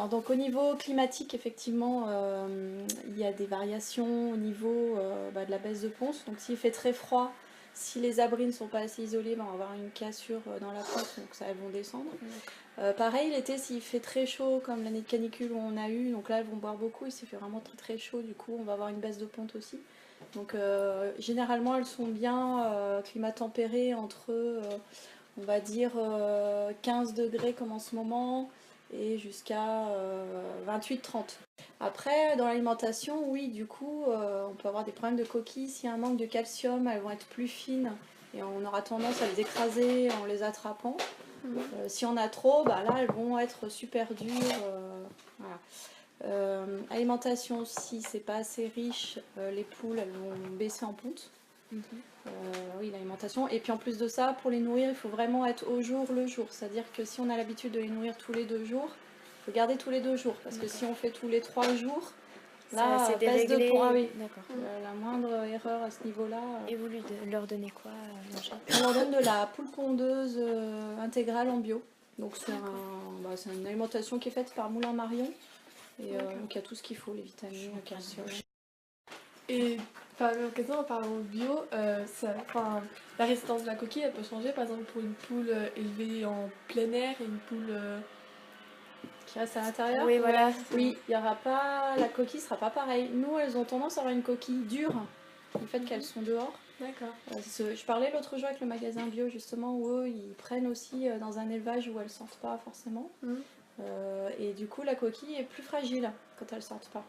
Alors donc au niveau climatique, effectivement, il y a des variations au niveau de la baisse de ponce. Donc s'il fait très froid, si les abris ne sont pas assez isolés, on va avoir une cassure dans la ponce, donc ça, elles vont descendre. Pareil, l'été, s'il fait très chaud, comme l'année de canicule où on a eu, donc là elles vont boire beaucoup, et s'il fait vraiment très très chaud, du coup on va avoir une baisse de ponte aussi. Donc généralement elles sont bien climat tempéré entre, on va dire, 15 degrés comme en ce moment, et jusqu'à 28-30. Après, dans l'alimentation, oui, du coup, on peut avoir des problèmes de coquilles. S'il y a un manque de calcium, elles vont être plus fines et on aura tendance à les écraser en les attrapant. Si on a trop, là, elles vont être super dures. Voilà. Alimentation aussi, c'est pas assez riche. Les poules, elles vont baisser en ponte. Oui, l'alimentation. Et puis en plus de ça, pour les nourrir, il faut vraiment être au jour le jour. C'est-à-dire que si on a l'habitude de les nourrir tous les 2 jours, il faut garder tous les 2 jours. Parce que si on fait tous les 3 jours, là, c'est baisse de déréglé. ponte. Ah oui, D'accord. la moindre erreur à ce niveau-là. Et vous leur donnez quoi à manger? On leur donne de la poule pondeuse intégrale en bio. Donc c'est une alimentation qui est faite par Moulin Marion. Et donc il y a tout ce qu'il faut, les vitamines, le calcium. Et par la même occasion, en parlant de bio, la résistance de la coquille, elle peut changer. Par exemple, pour une poule élevée en plein air et une poule qui reste à l'intérieur. Oui, voilà. Oui, il y aura pas, la coquille sera pas pareille. Nous, elles ont tendance à avoir une coquille dure, du fait qu'elles sont dehors. D'accord. Je parlais l'autre jour avec le magasin bio, justement, où eux, ils prennent aussi dans un élevage où elles sortent pas forcément. Et du coup, la coquille est plus fragile quand elles sortent pas.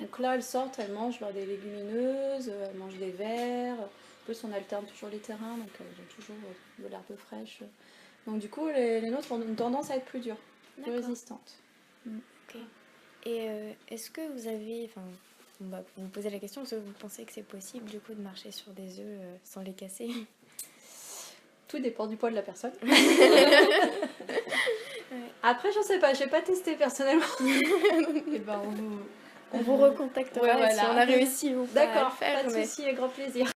Donc là, elles sortent, elles mangent des légumineuses, elles mangent des vers. En plus, on alterne toujours les terrains, donc elles ont toujours de l'herbe fraîche. Donc du coup, les nôtres ont une tendance à être plus dures, plus résistantes. Ok. Et est-ce que vous avez... on va vous poser la question, est-ce que vous pensez que c'est possible du coup de marcher sur des œufs sans les casser? Tout dépend du poids de la personne. Après, je sais pas, j'ai pas testé personnellement. Et ben on vous recontactera si on a réussi ou pas à le D'accord, faire. pas de soucis, avec grand plaisir.